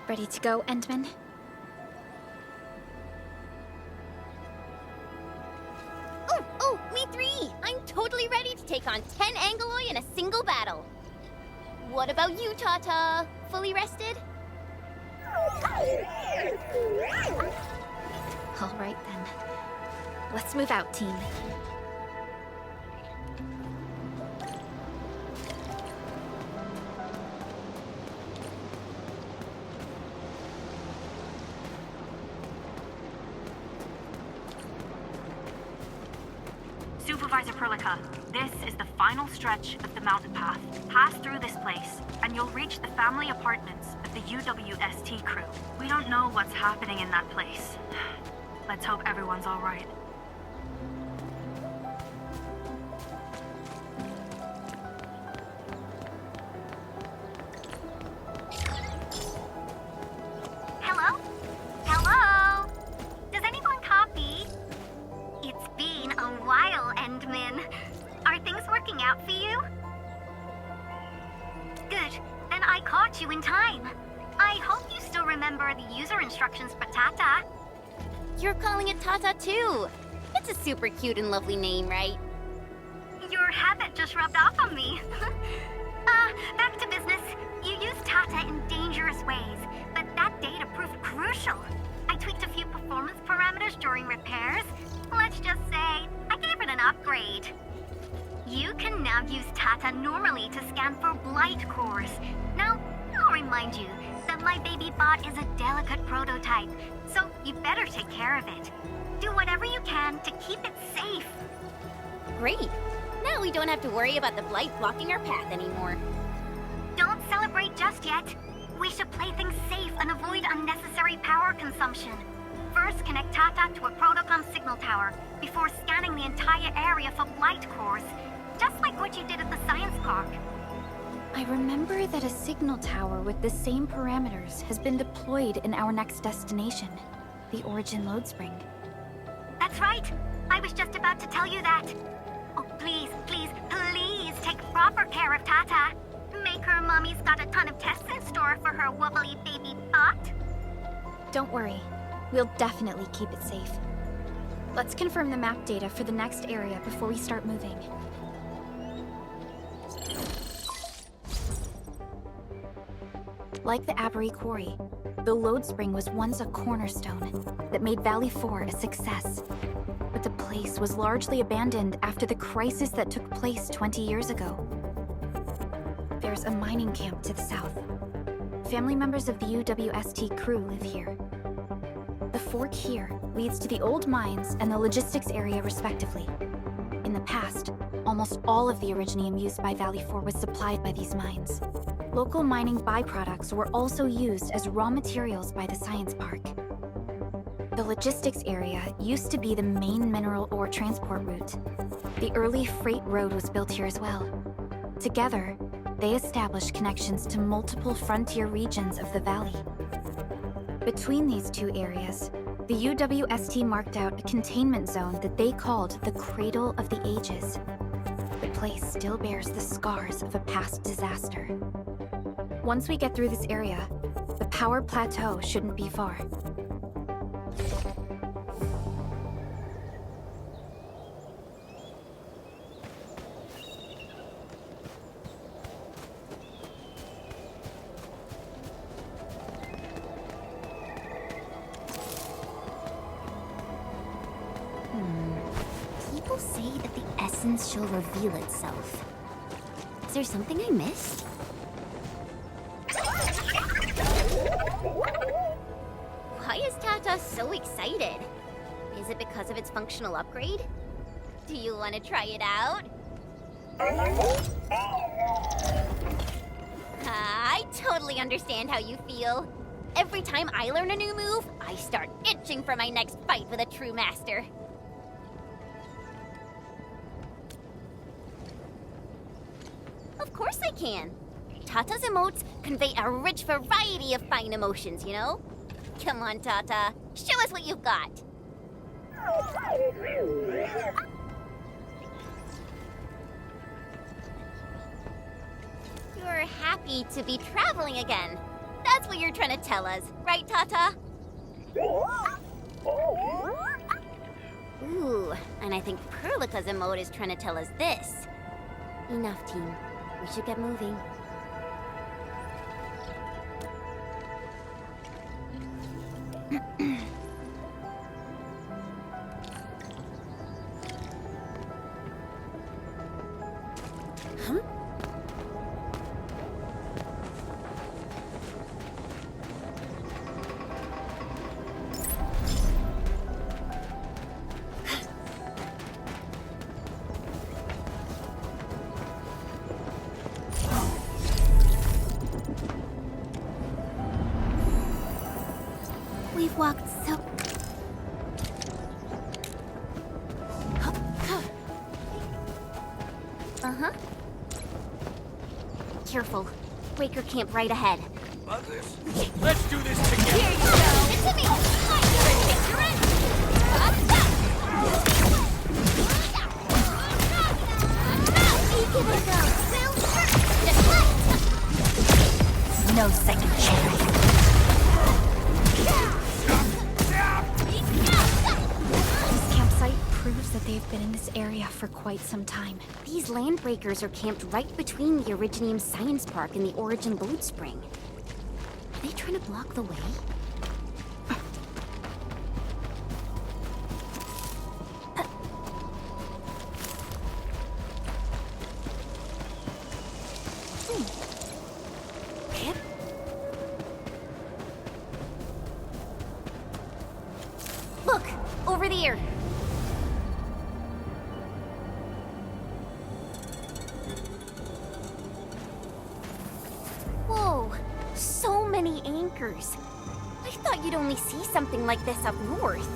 Ready to go, Endman? Oh, me three! I'm totally ready to take on 10 Angoloi in a single battle. What about you, Tata? Fully rested? All right, then. Let's move out, team. Supervisor Perlica, this is the final stretch of the mountain path. Pass through this place, and you'll reach the family apartments of the UWST crew. We don't know what's happening in that place. Let's hope everyone's all right. Hello? Hello? Does anyone copy? It's been a while, Endman. Are things working out for you? Good. Then I caught you in time. I hope you still remember the user instructions for Tata. You're calling it Tata too. It's a super cute and lovely name, right? Your habit just rubbed off on me. Back to business. You used Tata in dangerous ways, but that data proved crucial. I tweaked a few performance parameters during repairs. Let's just say, I gave it an upgrade. You can now use Tata normally to scan for blight cores. Now, I'll remind you that my baby bot is a delicate prototype, so you better take care of it. Do whatever you can to keep it safe. Great. Now we don't have to worry about the blight blocking our path anymore. Don't celebrate just yet. We should play things safe and avoid unnecessary power consumption. First, connect Tata to a Protocom signal tower before scanning the entire area for blight cores, just like what you did at the science park. I remember that a signal tower with the same parameters has been deployed in our next destination, the Origin Load Spring. That's right. I was just about to tell you that. Oh, please, please, please take proper care of Tata. Make her mommy's got a ton of tests in store for her wobbly baby bot. Don't worry. We'll definitely keep it safe. Let's confirm the map data for the next area before we start moving. Like the Abery Quarry, the Load Spring was once a cornerstone that made Valley 4 a success. But the place was largely abandoned after the crisis that took place 20 years ago. There's a mining camp to the south. Family members of the UWST crew live here. The fork here leads to the old mines and the logistics area respectively. In the past, almost all of the Originium used by Valley 4 was supplied by these mines. Local mining byproducts were also used as raw materials by the science park. The logistics area used to be the main mineral ore transport route. The early freight road was built here as well. Together, they established connections to multiple frontier regions of the valley. Between these two areas, the UWST marked out a containment zone that they called the Cradle of the Ages. The place still bears the scars of a past disaster. Once we get through this area, the power plateau shouldn't be far. People say that the essence shall reveal itself. Is there something I missed? Why is Tata so excited? Is it because of its functional upgrade? Do you want to try it out? I totally understand how you feel. Every time I learn a new move, I start itching for my next fight with a true master. Of course I can. Tata's emotes convey a rich variety of fine emotions, you know? Come on, Tata. Show us what you've got. You're happy to be traveling again. That's what you're trying to tell us, right, Tata? Ooh, and I think Perlica's emote is trying to tell us this. Enough, team. We should get moving. Huh? We've walked so... Uh-huh. Careful. Breaker camp right ahead. Buggers, let's do this together. Here you go! Into me! You're in! Give it a go! No second chance. This campsite proves that they've been in this area for quite some time. These landbreakers are camped right between the Originium Science Park and the Origin Load Spring. Are they trying to block the way? Look! Over there! Whoa! So many anchors! I thought you'd only see something like this up north.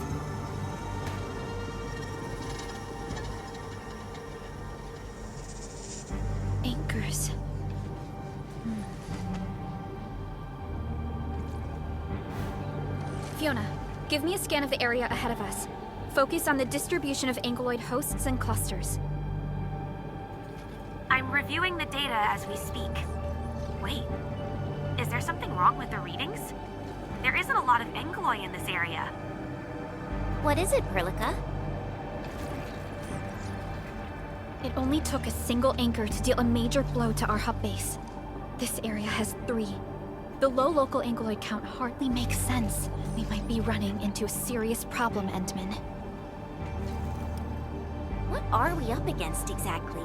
Anchors. Fiona, give me a scan of the area ahead of us. Focus on the distribution of ankyloid hosts and clusters. I'm reviewing the data as we speak. Wait, is there something wrong with the readings? There isn't a lot of ankyloid in this area. What is it, Perlica? It only took a single anchor to deal a major blow to our hub base. This area has 3. The low local ankyloid count hardly makes sense. We might be running into a serious problem, Entman. What are we up against exactly?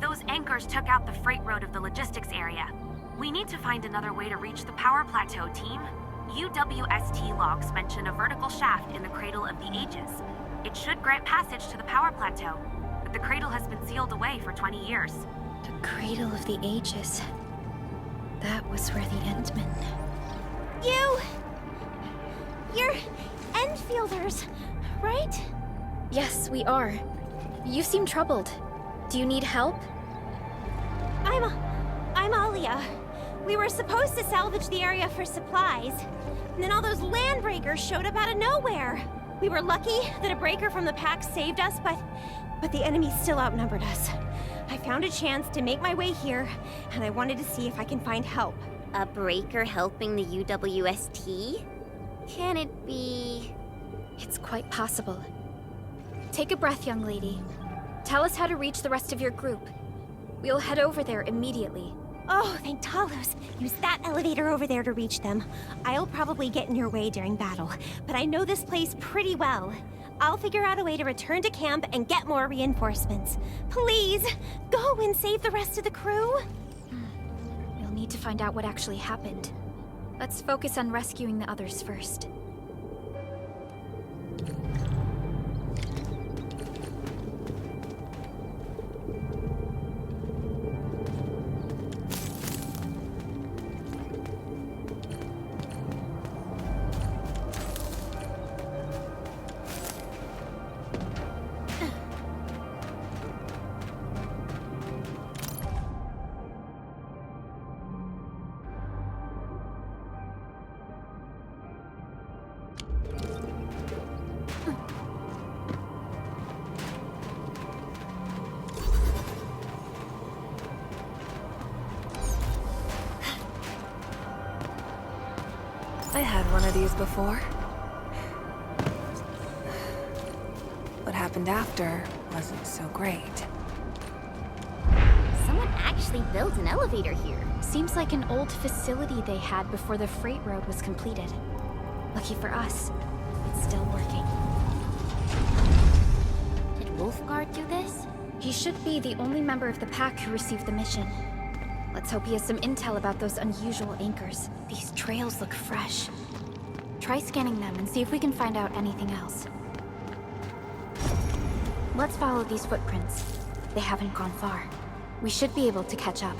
Those anchors took out the freight road of the logistics area. We need to find another way to reach the power plateau, team. UWST logs mention a vertical shaft in the Cradle of the Ages. It should grant passage to the power plateau, but the cradle has been sealed away for 20 years. The Cradle of the Ages. That was where the Endmen... You're Enfielders, right? Yes, we are. You seem troubled. Do you need help? I'm Alia. We were supposed to salvage the area for supplies, and then all those landbreakers showed up out of nowhere. We were lucky that a breaker from the pack saved us, but the enemy still outnumbered us. I found a chance to make my way here, and I wanted to see if I can find help. A breaker helping the UWST? Can it be... It's quite possible. Take a breath, young lady. Tell us how to reach the rest of your group. We'll head over there immediately. Oh, thank Talos. Use that elevator over there to reach them. I'll probably get in your way during battle, but I know this place pretty well. I'll figure out a way to return to camp and get more reinforcements. Please, go and save the rest of the crew. We'll need to find out what actually happened. Let's focus on rescuing the others first. I had one of these before. What happened after wasn't so great. Someone actually built an elevator here. Seems like an old facility they had before the freight road was completed. Lucky for us, it's still working. Did Wolfguard do this? He should be the only member of the pack who received the mission. Let's hope he has some intel about those unusual anchors. These trails look fresh. Try scanning them and see if we can find out anything else. Let's follow these footprints. They haven't gone far. We should be able to catch up.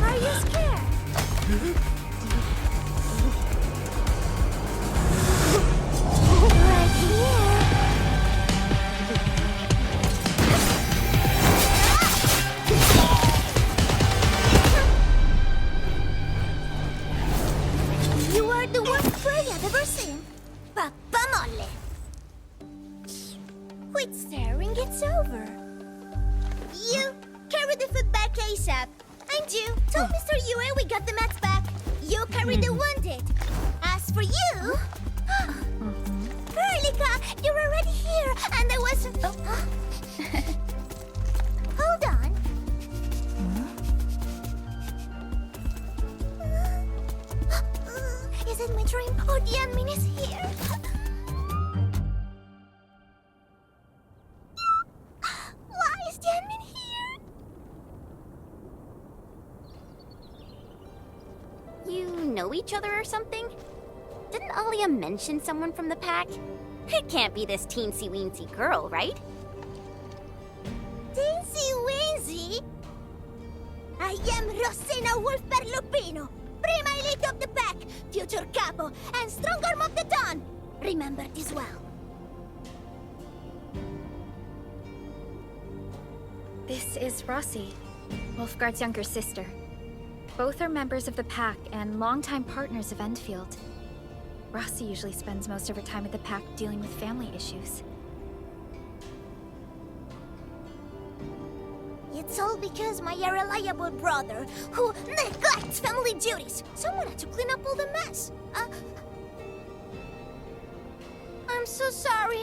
Are you scared? Right here. You are the worst prey I've ever seen. Papa Molle. Quit staring, it's over. You carry the food back ASAP. And you, tell Mr. Yue we got the mats back. You carry the wounded. As for you... Erlika, you're already here, and I was... Hold on. Is it my dream, or the admin is here? Why is the admin here? You know each other or something? Didn't Alia mention someone from the pack? It can't be this teensy-weensy girl, right? Teensy-weensy? I am Rosina Wolfberg-Lupino, Prima Elite of the Pack, future Capo, and Strong Arm of the Dawn. Remember this well. This is Rossi, Wolfguard's younger sister. Both are members of the pack and longtime partners of Endfield. Rossi usually spends most of her time at the pack dealing with family issues. It's all because my irreliable brother, who neglects family duties. Someone had to clean up all the mess. I'm so sorry,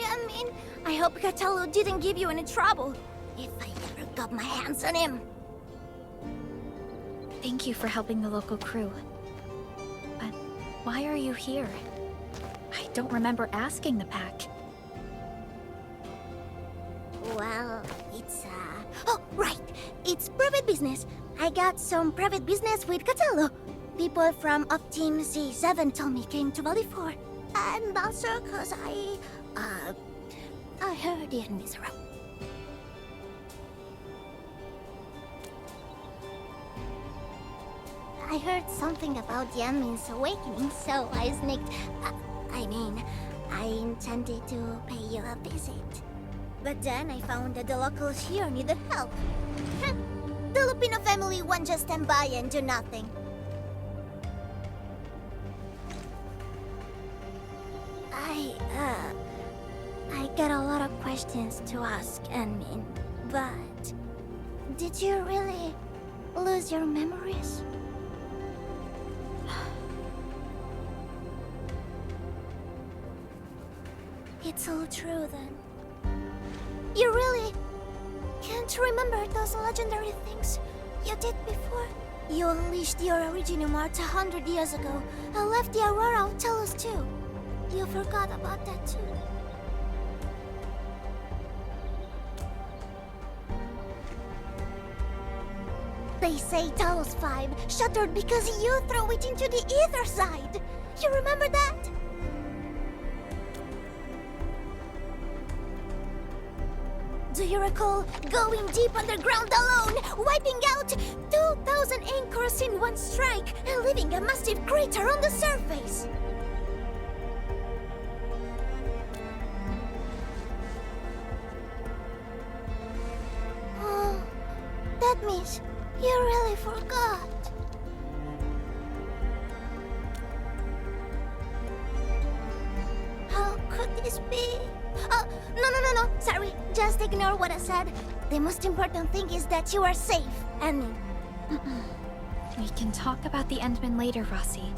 I hope Catello didn't give you any trouble. If I ever got my hands on him. Thank you for helping the local crew. But why are you here? I don't remember asking the pack. Well, it's, Oh, right! It's private business. I got some private business with Catello. People from Up Team C7 told me came to Valley 4. And also cause I heard the enemy's around. I heard something about the enemy's awakening, so I sneaked... I intended to pay you a visit. But then I found that the locals here needed help. The Lupino family won't just stand by and do nothing. I got a lot of questions to ask, Enmin. But... did you really lose your memories? It's all true, then. You really can't remember those legendary things you did before? You unleashed your Originium Arts 100 years ago and left the Aurora of Telos too. You forgot about that too. They say Talos 5 shattered because you threw it into the ether side. You remember that? Do you recall going deep underground alone, wiping out 2,000 anchors in one strike, and leaving a massive crater on the surface? Oh, that means you really forgot. How could this be? Oh, no. Sorry, just ignore what I said. The most important thing is that you are safe, and... We can talk about the Endman later, Rossi.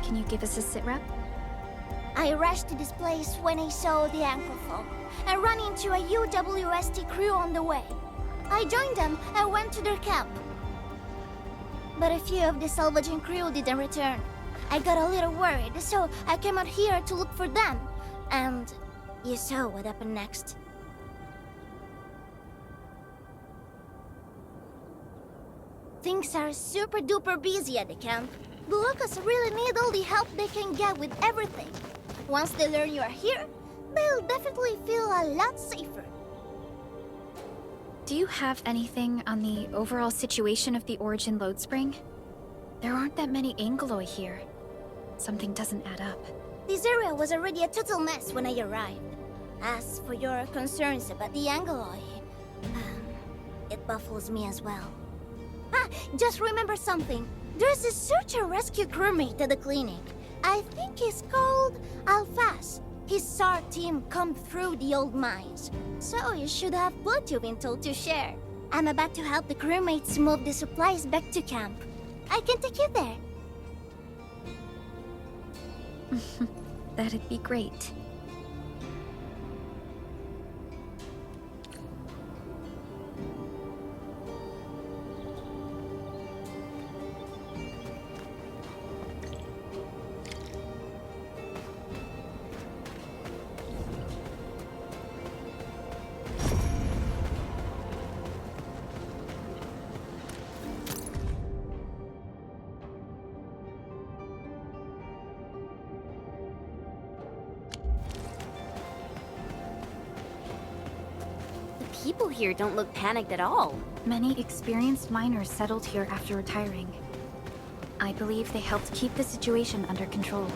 Can you give us a sitrep? I rushed to this place when I saw the anchor fall, and ran into a UWST crew on the way. I joined them and went to their camp. But a few of the salvaging crew didn't return. I got a little worried, so I came out here to look for them. And you saw what happened next. Things are super duper busy at the camp. The locals really need all the help they can get with everything. Once they learn you are here, they'll definitely feel a lot safer. Do you have anything on the overall situation of the Origin load spring? There aren't that many Angeloi here. Something doesn't add up. This area was already a total mess when I arrived. As for your concerns about the Angeloi, it baffles me as well. Just remember something. There's a search and rescue crewmate at the clinic. I think he's called Alphas. His SAR team combed through the old mines, so you should have what you've been told to share. I'm about to help the crewmates move the supplies back to camp. I can take you there. That'd be great. People here don't look panicked at all. Many experienced miners settled here after retiring. I believe they helped keep the situation under control.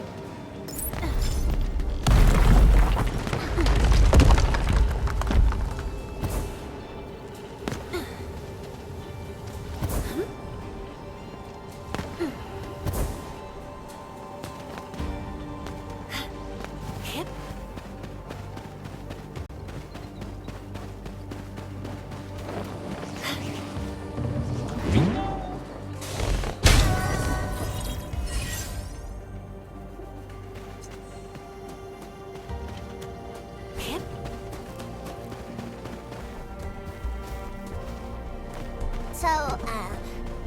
So,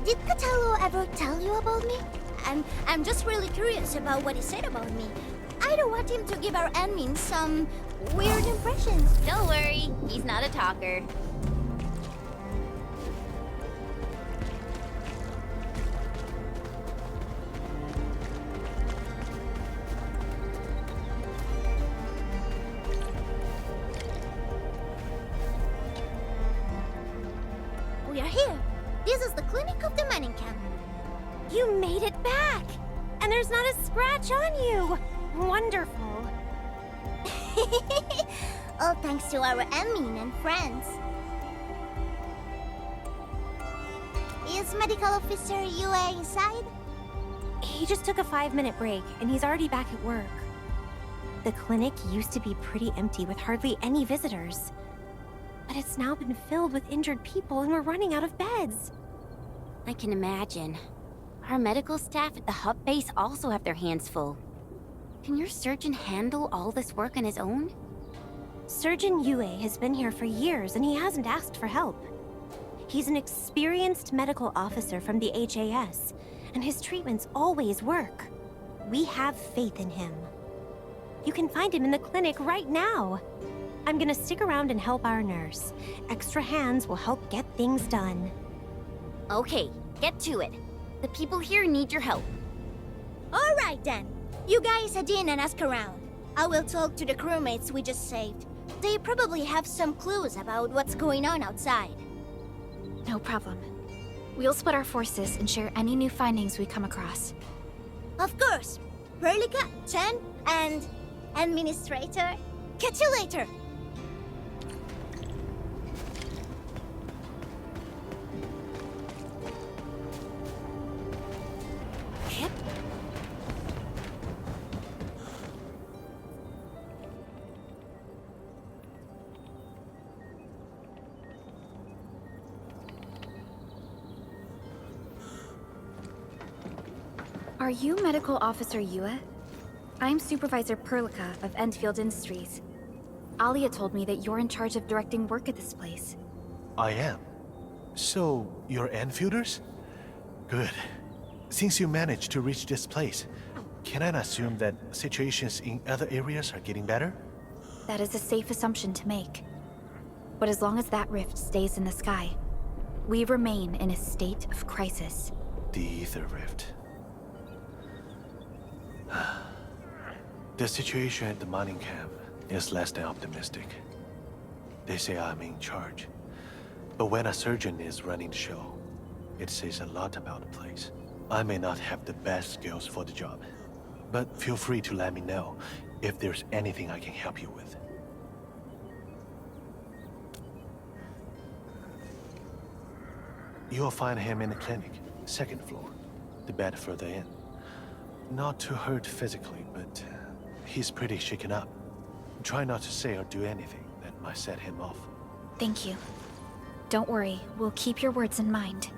did Cataldo ever tell you about me? I'm just really curious about what he said about me. I don't want him to give our admin some weird impressions. Don't worry, he's not a talker. We are here. This is the clinic of the mining camp. You made it back! And there's not a scratch on you! Wonderful. All thanks to our admin and friends. Is Medical Officer UA inside? He just took a 5-minute break, and he's already back at work. The clinic used to be pretty empty with hardly any visitors. But it's now been filled with injured people, and we're running out of beds. I can imagine. Our medical staff at the hub base also have their hands full. Can your surgeon handle all this work on his own? Surgeon Yue has been here for years, and he hasn't asked for help. He's an experienced medical officer from the HAS, and his treatments always work. We have faith in him. You can find him in the clinic right now. I'm gonna stick around and help our nurse. Extra hands will help get things done. Okay, get to it. The people here need your help. All right then. You guys head in and ask around. I will talk to the crewmates we just saved. They probably have some clues about what's going on outside. No problem. We'll split our forces and share any new findings we come across. Of course. Perlica, Chen, and Administrator. Catch you later. Are you Medical Officer Yue? I'm Supervisor Perlica of Endfield Industries. Alia told me that you're in charge of directing work at this place. I am. So, you're Enfielders? Good. Since you managed to reach this place, can I assume that situations in other areas are getting better? That is a safe assumption to make. But as long as that rift stays in the sky, we remain in a state of crisis. The Ether Rift. The situation at the mining camp is less than optimistic. They say I'm in charge. But when a surgeon is running the show, it says a lot about the place. I may not have the best skills for the job, but feel free to let me know if there's anything I can help you with. You'll find him in the clinic, second floor, the bed further in. Not too hurt physically, but he's pretty shaken up. Try not to say or do anything that might set him off. Thank you. Don't worry, we'll keep your words in mind.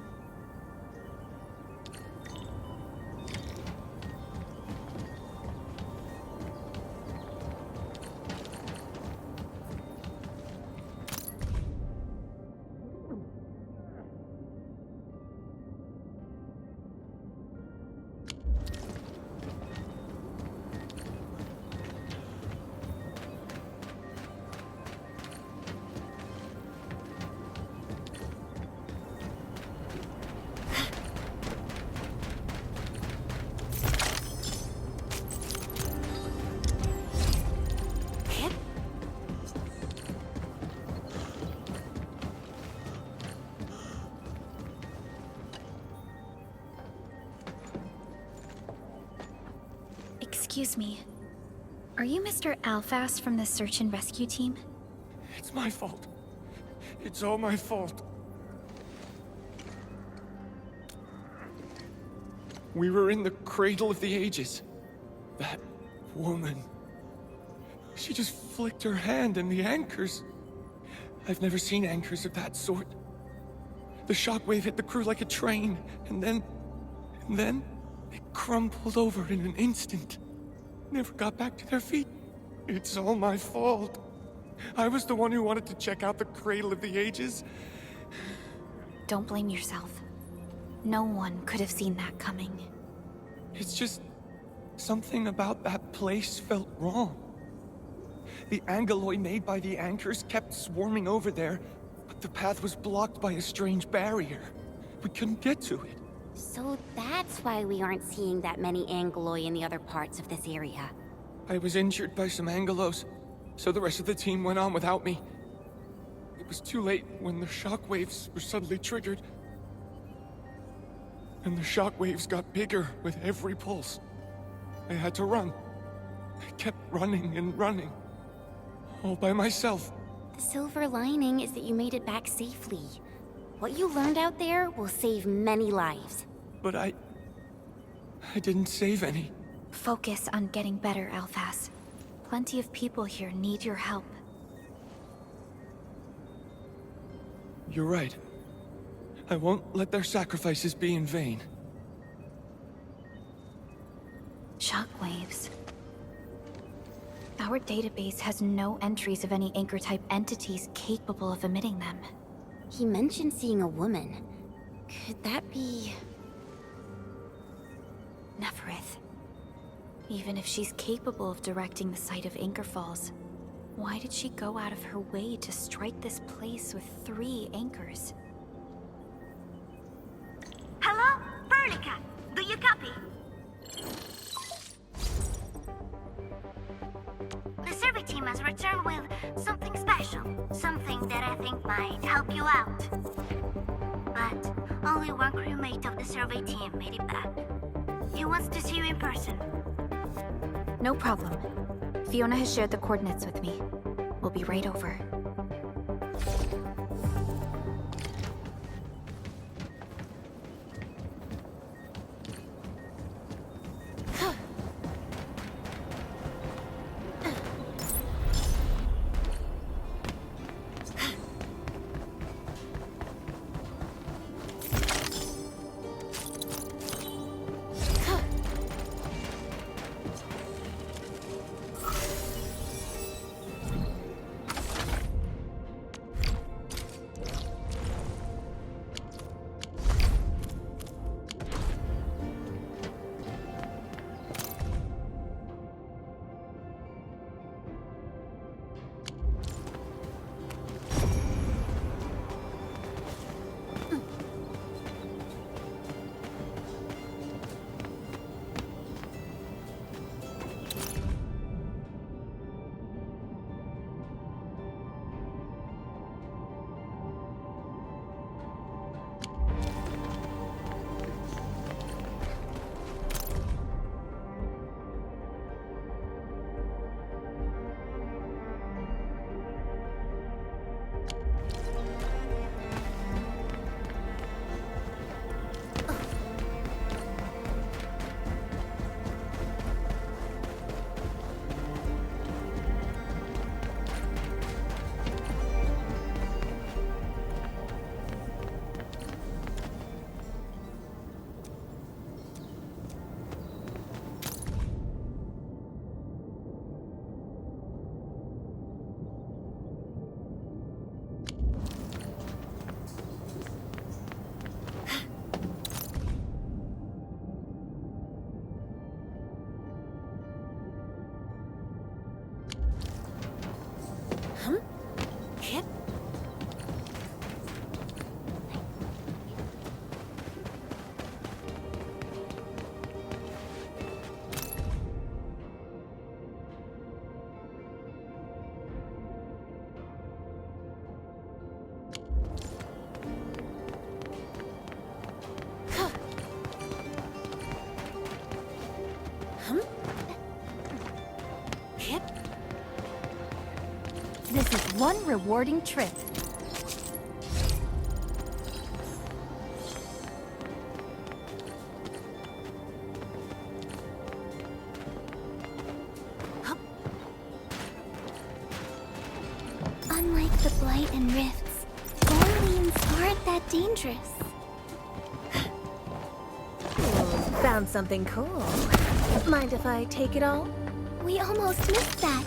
Excuse me. Are you Mr. Alphas from the search and rescue team? It's my fault. It's all my fault. We were in the cradle of the ages. That woman. She just flicked her hand and the anchors. I've never seen anchors of that sort. The shockwave hit the crew like a train, and then they crumpled over in an instant. Never got back to their feet. It's all my fault. I was the one who wanted to check out the cradle of the ages. Don't blame yourself. No one could have seen that coming. It's just something about that place felt wrong. The angeloi made by the anchors kept swarming over there, but the path was blocked by a strange barrier. We couldn't get to it. So that's why we aren't seeing that many angeloi in the other parts of this area. I was injured by some angelos, so the rest of the team went on without me. It was too late when the shockwaves were suddenly triggered. And the shockwaves got bigger with every pulse. I had to run. I kept running and running. All by myself. The silver lining is that you made it back safely. What you learned out there will save many lives. But I didn't save any. Focus on getting better, Alphas. Plenty of people here need your help. You're right. I won't let their sacrifices be in vain. Shockwaves. Our database has no entries of any anchor-type entities capable of emitting them. He mentioned seeing a woman. Could that be... Neferith. Even if she's capable of directing the site of Anchor Falls, why did she go out of her way to strike this place with 3 anchors? Hello? Perlica, do you copy? The survey team team has returned with something special. Something that I think might help you out. But only one crewmate of the survey team made it back. He wants to see you in person. No problem. Fiona has shared the coordinates with me. We'll be right over. This is one rewarding trip. Unlike the Blight and Rifts, Orleans aren't that dangerous. Found something cool. Mind if I take it all? We almost missed that.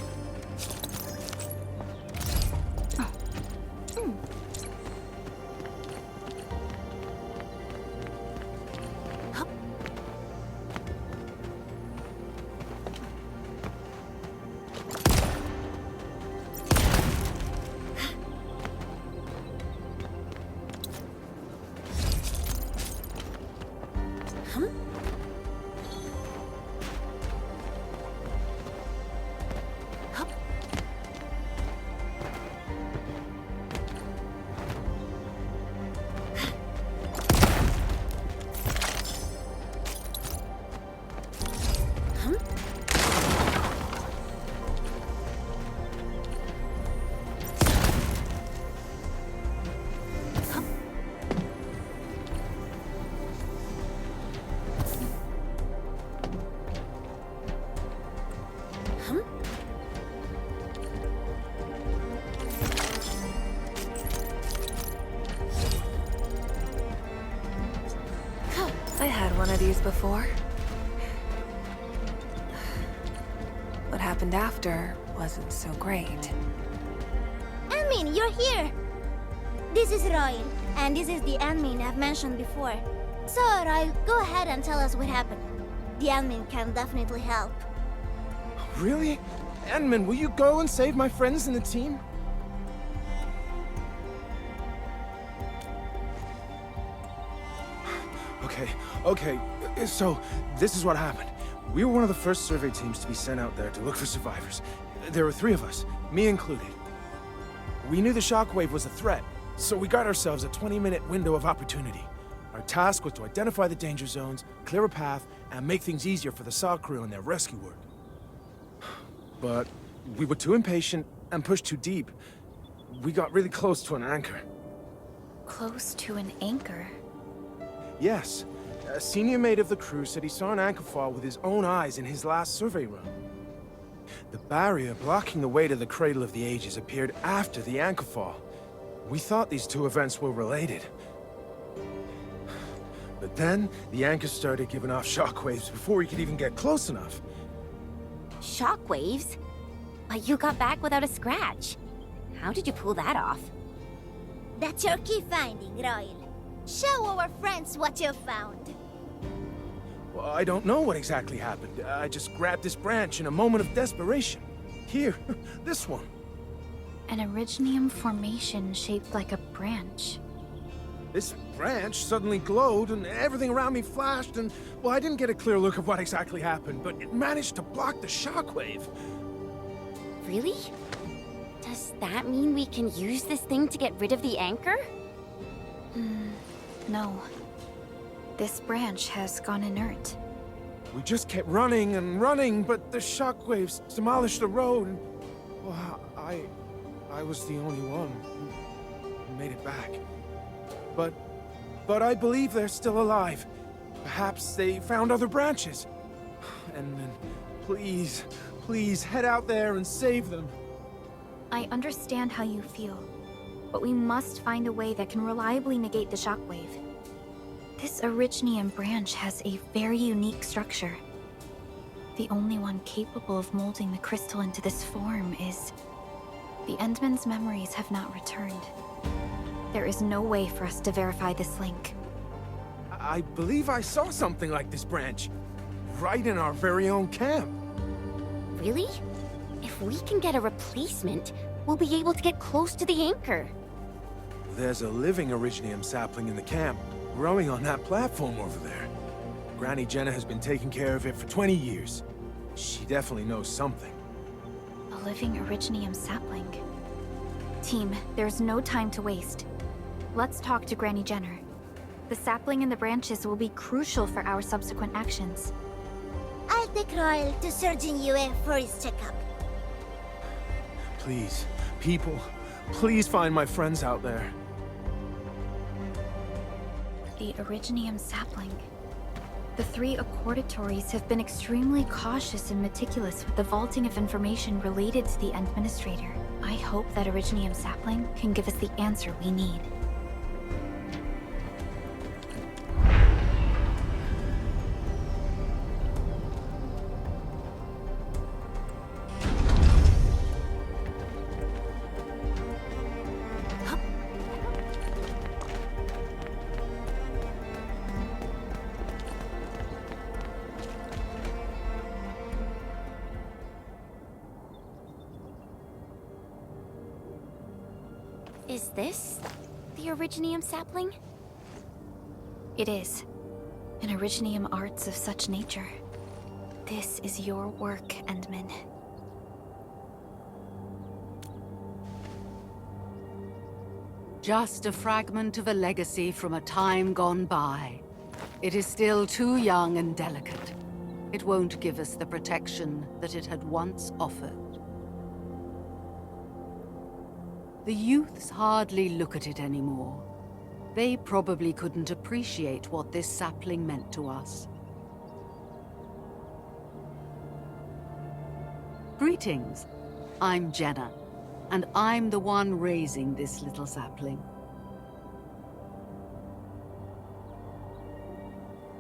I had one of these before. What happened after wasn't so great. Admin, you're here! This is Roy, and this is the admin I've mentioned before. So, Roy, go ahead and tell us what happened. The admin can definitely help. Really? Admin, will you go and save my friends in the team? Okay, so this is what happened. We were one of the first survey teams to be sent out there to look for survivors. There were 3 of us, me included. We knew the shockwave was a threat, so we got ourselves a 20-minute window of opportunity. Our task was to identify the danger zones, clear a path, and make things easier for the SAW crew and their rescue work. But we were too impatient and pushed too deep. We got really close to an anchor. Close to an anchor? Yes. A senior mate of the crew said he saw an anchor fall with his own eyes in his last survey run. The barrier blocking the way to the Cradle of the Ages appeared after the anchor fall. We thought these 2 events were related. But then, the anchor started giving off shockwaves before we could even get close enough. Shockwaves? But you got back without a scratch. How did you pull that off? That's your key finding, Royal. Show our friends what you found. Well, I don't know what exactly happened. I just grabbed this branch in a moment of desperation. Here, this one. An Originium formation shaped like a branch. This branch suddenly glowed and everything around me flashed and, well, I didn't get a clear look of what exactly happened, but it managed to block the shockwave. Really? Does that mean we can use this thing to get rid of the anchor? No. This branch has gone inert. We just kept running and running, but the shockwaves demolished the road and, well, I was the only one who made it back. But I believe they're still alive. Perhaps they found other branches. And then, please head out there and save them. I understand how you feel, but we must find a way that can reliably negate the shockwave. This Originium branch has a very unique structure. The only one capable of molding the crystal into this form is... The Endman's memories have not returned. There is no way for us to verify this link. I believe I saw something like this branch. Right in our very own camp. Really? If we can get a replacement, we'll be able to get close to the anchor. There's a living Originium sapling in the camp, growing on that platform over there. Granny Jenna has been taking care of it for 20 years. She definitely knows something. A living Originium sapling. Team, there's no time to waste. Let's talk to Granny Jenner. The sapling and the branches will be crucial for our subsequent actions. I'll take Royal to Surgeon Yue for his checkup. Please, people, please find my friends out there. The Originium sapling. The 3 accordatories have been extremely cautious and meticulous with the vaulting of information related to the Administrator. I hope that Originium sapling can give us the answer we need. Is this the Originium sapling? It is. An Originium arts of such nature. This is your work, Endman. Just a fragment of a legacy from a time gone by. It is still too young and delicate. It won't give us the protection that it had once offered. The youths hardly look at it anymore. They probably couldn't appreciate what this sapling meant to us. Greetings. I'm Jenna, and I'm the one raising this little sapling.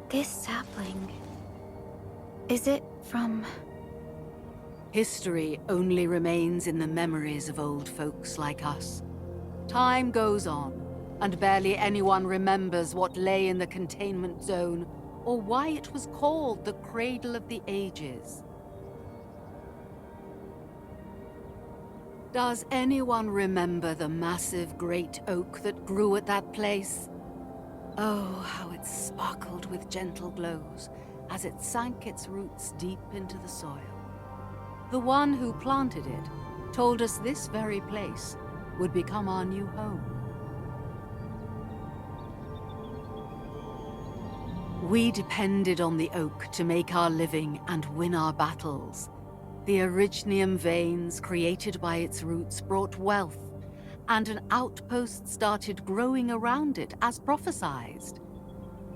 This sapling... is it from... History only remains in the memories of old folks like us. Time goes on, and barely anyone remembers what lay in the containment zone, or why it was called the Cradle of the Ages. Does anyone remember the massive great oak that grew at that place? Oh, how it sparkled with gentle glows, as it sank its roots deep into the soil. The one who planted it told us this very place would become our new home. We depended on the oak to make our living and win our battles. The Originium veins created by its roots brought wealth, and an outpost started growing around it as prophesized.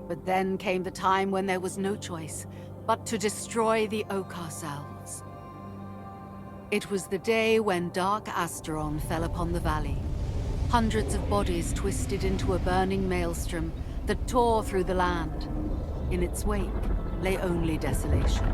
But then came the time when there was no choice but to destroy the oak ourselves. It was the day when dark Asteron fell upon the valley. Hundreds of bodies twisted into a burning maelstrom that tore through the land. In its wake lay only desolation.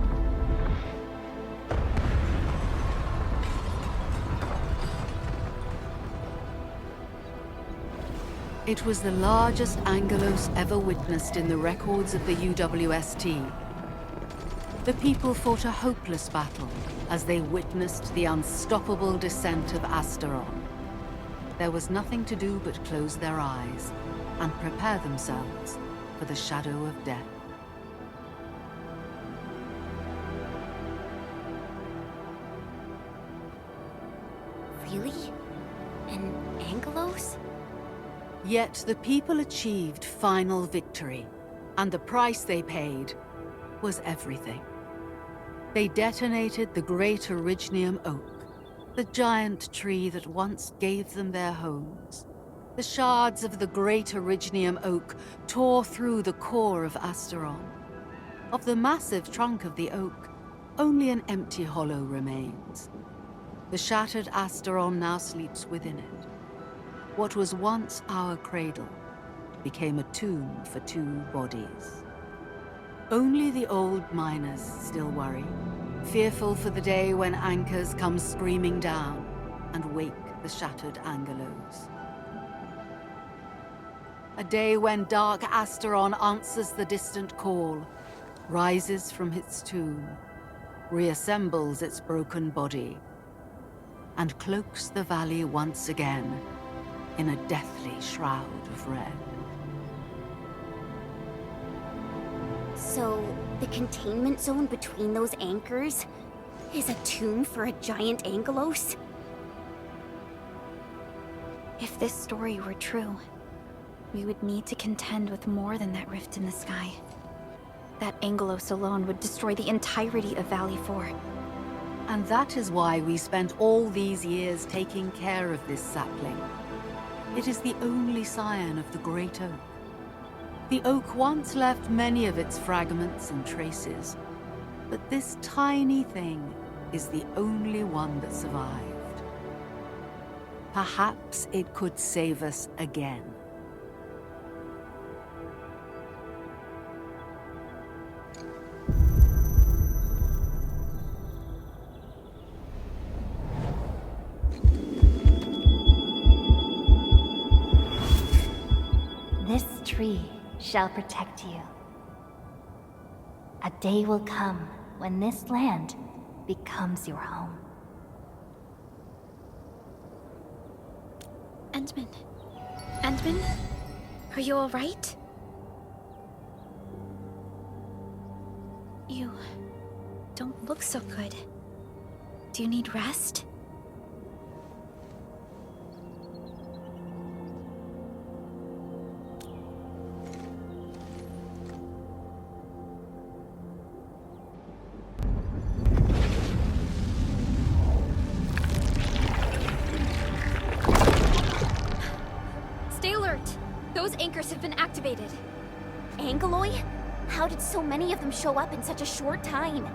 It was the largest Angelos ever witnessed in the records of the UWST. The people fought a hopeless battle as they witnessed the unstoppable descent of Asteron. There was nothing to do but close their eyes and prepare themselves for the shadow of death. Really? An Angelos? Yet the people achieved final victory, and the price they paid was everything. They detonated the great Originium oak, the giant tree that once gave them their homes. The shards of the great Originium oak tore through the core of Asteron. Of the massive trunk of the oak, only an empty hollow remains. The shattered Asteron now sleeps within it. What was once our cradle became a tomb for two bodies. Only the old miners still worry, fearful for the day when anchors come screaming down and wake the shattered Angelos. A day when dark Asteron answers the distant call, rises from its tomb, reassembles its broken body, and cloaks the valley once again in a deathly shroud of red. So, the containment zone between those anchors is a tomb for a giant Angelos? If this story were true, we would need to contend with more than that rift in the sky. That Angelos alone would destroy the entirety of Valley 4. And that is why we spent all these years taking care of this sapling. It is the only scion of the Great Oak. The oak once left many of its fragments and traces, but this tiny thing is the only one that survived. Perhaps it could save us again. This tree shall protect you. A day will come when this land becomes your home. Endman? Endman? Are you alright? You don't look so good. Do you need rest? Stay alert! Those anchors have been activated. Angeloi? How did so many of them show up in such a short time?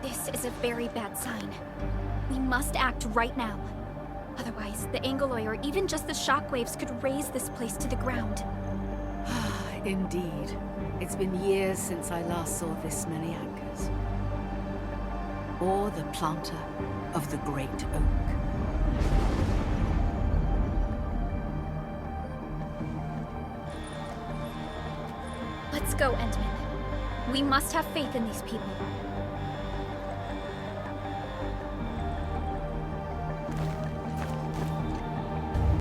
This is a very bad sign. We must act right now. Otherwise, the Angeloi or even just the shockwaves could raze this place to the ground. Indeed. It's been years since I last saw this many anchors. Or the planter of the Great Oak. Let's go, Endman. We must have faith in these people.